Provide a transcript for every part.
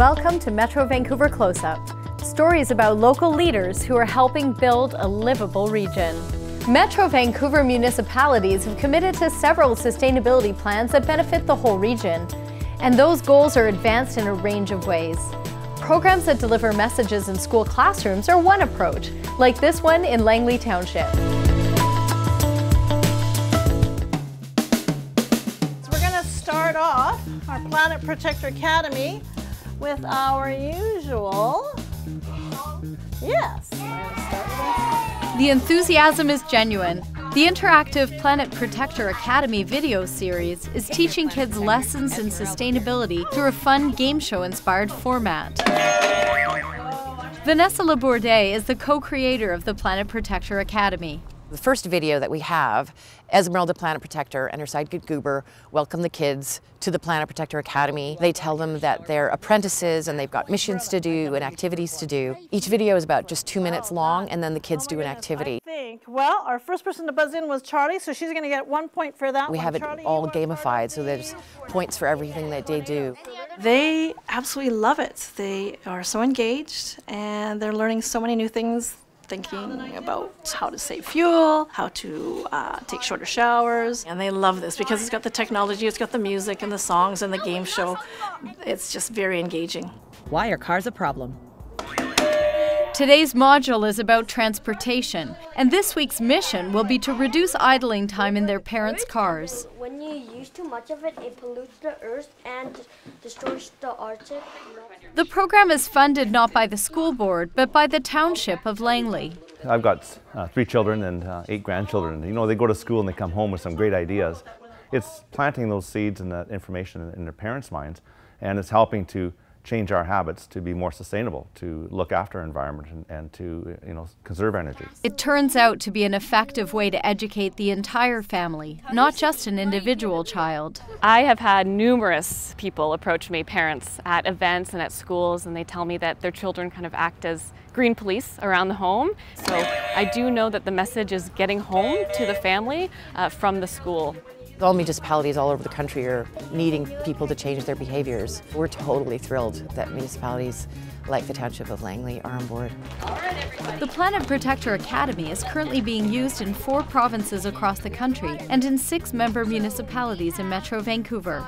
Welcome to Metro Vancouver Close-Up. Stories about local leaders who are helping build a livable region. Metro Vancouver municipalities have committed to several sustainability plans that benefit the whole region. And those goals are advanced in a range of ways. Programs that deliver messages in school classrooms are one approach, like this one in Langley Township. So we're going to start off our Planet Protector Academy with our usual, yes. The enthusiasm is genuine. The interactive Planet Protector Academy video series is teaching kids lessons in sustainability through a fun game show-inspired format. Vanessa Labourdet is the co-creator of the Planet Protector Academy. The first video that we have, Esmeralda Planet Protector and her sidekick Goober welcome the kids to the Planet Protector Academy. They tell them that they're apprentices and they've got missions to do and activities to do. Each video is about just 2 minutes long, and then the kids do an activity. Well, our first person to buzz in was Charlie, so she's going to get 1 point for that. We have it all gamified, so there's points for everything that they do. They absolutely love it. They are so engaged and they're learning so many new things, thinking about how to save fuel, how to take shorter showers. And they love this because it's got the technology, it's got the music and the songs and the game show. It's just very engaging. Why are cars a problem? Today's module is about transportation, and this week's mission will be to reduce idling time in their parents' cars. When you use too much of it, it pollutes the earth and destroys the Arctic. The program is funded not by the school board, but by the township of Langley. I've got 3 children and 8 grandchildren. You know, they go to school and they come home with some great ideas. It's planting those seeds and that information in their parents' minds, and it's helping to change our habits to be more sustainable, to look after our environment and to, conserve energy. It turns out to be an effective way to educate the entire family, not just an individual child. I have had numerous people approach me, parents, at events and at schools, and they tell me that their children kind of act as green police around the home. So I do know that the message is getting home to the family from the school. All municipalities all over the country are needing people to change their behaviors. We're totally thrilled that municipalities like the Township of Langley are on board. The Planet Protector Academy is currently being used in 4 provinces across the country and in 6 member municipalities in Metro Vancouver.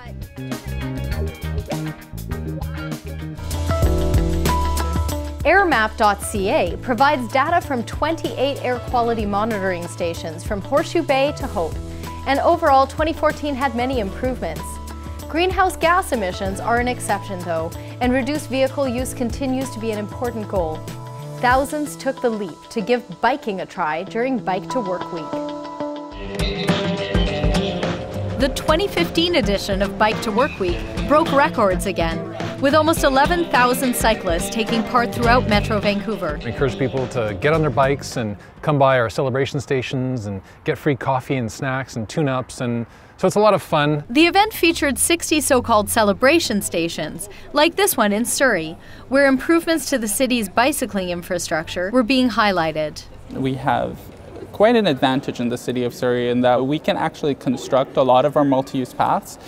AirMap.ca provides data from 28 air quality monitoring stations from Horseshoe Bay to Hope. And overall, 2014 had many improvements. Greenhouse gas emissions are an exception though, and reduced vehicle use continues to be an important goal. Thousands took the leap to give biking a try during Bike to Work Week. The 2015 edition of Bike to Work Week broke records again, with almost 11,000 cyclists taking part throughout Metro Vancouver. I encourage people to get on their bikes and come by our celebration stations and get free coffee and snacks and tune-ups, and so it's a lot of fun. The event featured 60 so-called celebration stations, like this one in Surrey, where improvements to the city's bicycling infrastructure were being highlighted. We have quite an advantage in the city of Surrey in that we can actually construct a lot of our multi-use paths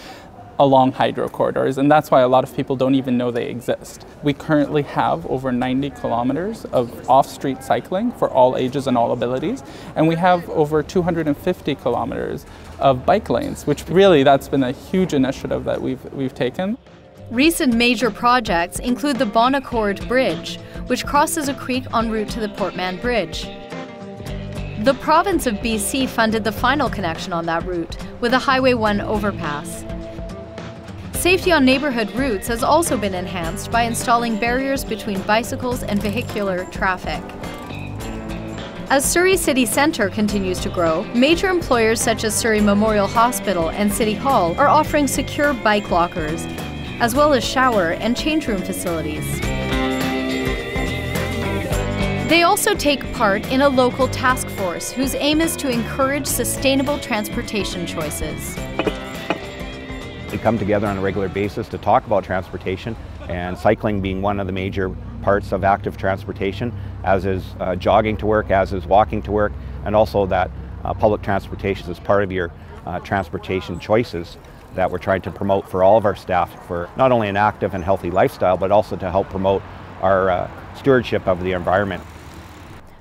along hydro corridors, and that's why a lot of people don't even know they exist. We currently have over 90 kilometers of off-street cycling for all ages and all abilities, and we have over 250 kilometers of bike lanes, which really that's been a huge initiative that we've taken. Recent major projects include the Bonaccord Bridge, which crosses a creek en route to the Portman Bridge. The province of BC funded the final connection on that route with a Highway 1 overpass. Safety on neighborhood routes has also been enhanced by installing barriers between bicycles and vehicular traffic. As Surrey City Centre continues to grow, major employers such as Surrey Memorial Hospital and City Hall are offering secure bike lockers, as well as shower and change room facilities. They also take part in a local task force whose aim is to encourage sustainable transportation choices. We come together on a regular basis to talk about transportation, and cycling being one of the major parts of active transportation, as is jogging to work, as is walking to work, and also that public transportation is part of your transportation choices. that we're trying to promote for all of our staff for not only an active and healthy lifestyle, but also to help promote our stewardship of the environment.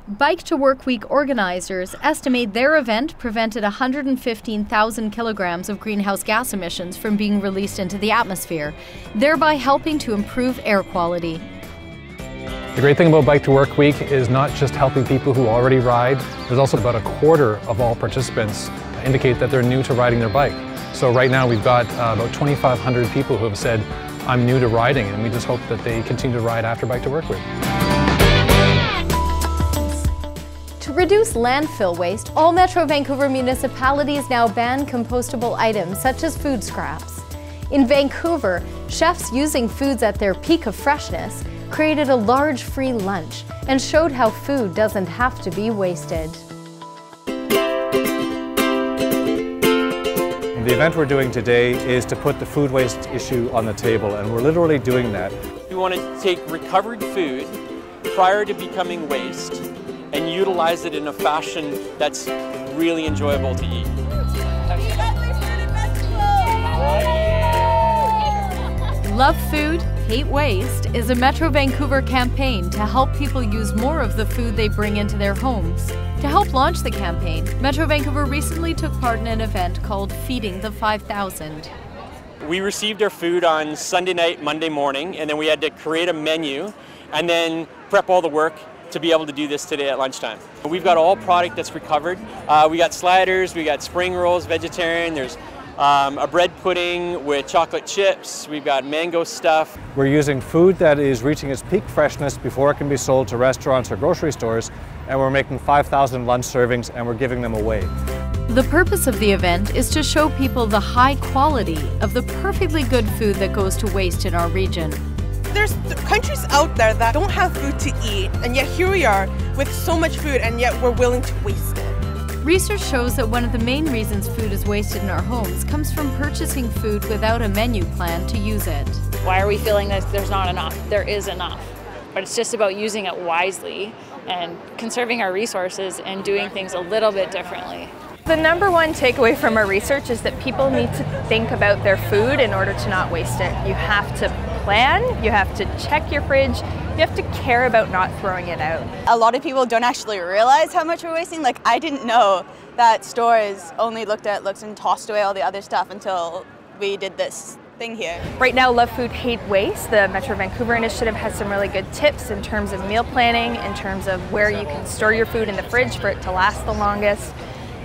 Bike to Work Week organizers estimate their event prevented 115,000 kilograms of greenhouse gas emissions from being released into the atmosphere, thereby helping to improve air quality. The great thing about Bike to Work Week is not just helping people who already ride, there's also about a quarter of all participants indicate that they're new to riding their bike. So right now we've got about 2,500 people who have said, I'm new to riding, and we just hope that they continue to ride after Bike to Work Week. To reduce landfill waste, all Metro Vancouver municipalities now ban compostable items such as food scraps. In Vancouver, chefs using foods at their peak of freshness created a large free lunch and showed how food doesn't have to be wasted. The event we're doing today is to put the food waste issue on the table, and we're literally doing that. We want to take recovered food prior to becoming waste and utilize it in a fashion that's really enjoyable to eat. Love Food, Hate Waste is a Metro Vancouver campaign to help people use more of the food they bring into their homes. To help launch the campaign, Metro Vancouver recently took part in an event called Feeding the 5,000. We received our food on Sunday night, Monday morning, and then we had to create a menu and then prep all the work to be able to do this today at lunchtime. We've got all product that's recovered. We got sliders, we got spring rolls, vegetarian, there's a bread pudding with chocolate chips, we've got mango stuff. We're using food that is reaching its peak freshness before it can be sold to restaurants or grocery stores, and we're making 5,000 lunch servings and we're giving them away. The purpose of the event is to show people the high quality of the perfectly good food that goes to waste in our region. There's countries out there that don't have food to eat, and yet here we are with so much food, and yet we're willing to waste it. Research shows that one of the main reasons food is wasted in our homes comes from purchasing food without a menu plan to use it. Why are we feeling that there's not enough? There is enough, but it's just about using it wisely and conserving our resources and doing things a little bit differently. The number one takeaway from our research is that people need to think about their food in order to not waste it. You have to plan, you have to check your fridge, you have to care about not throwing it out. A lot of people don't actually realize how much we're wasting. Like, I didn't know that stores only looked and tossed away all the other stuff until we did this thing here. Right now, Love Food, Hate Waste, the Metro Vancouver initiative, has some really good tips in terms of meal planning, in terms of where you can store your food in the fridge for it to last the longest,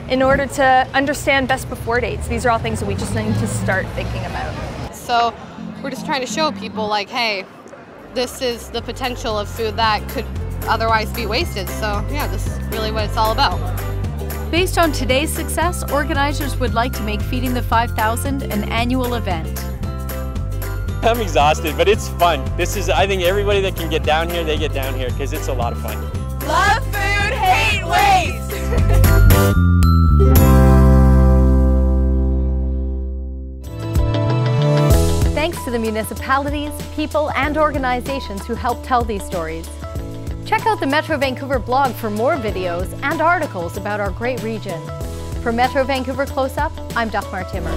in order to understand best before dates. These are all things that we just need to start thinking about. So we're just trying to show people, like, hey, this is the potential of food that could otherwise be wasted. So yeah, this is really what it's all about. Based on today's success, organizers would like to make Feeding the 5,000 an annual event. I'm exhausted, but it's fun. I think everybody that can get down here, they get down here because it's a lot of fun. Love food, hate waste! Thanks to the municipalities, people, and organizations who help tell these stories. Check out the Metro Vancouver blog for more videos and articles about our great region. For Metro Vancouver Close Up, I'm Dagmar Timmer.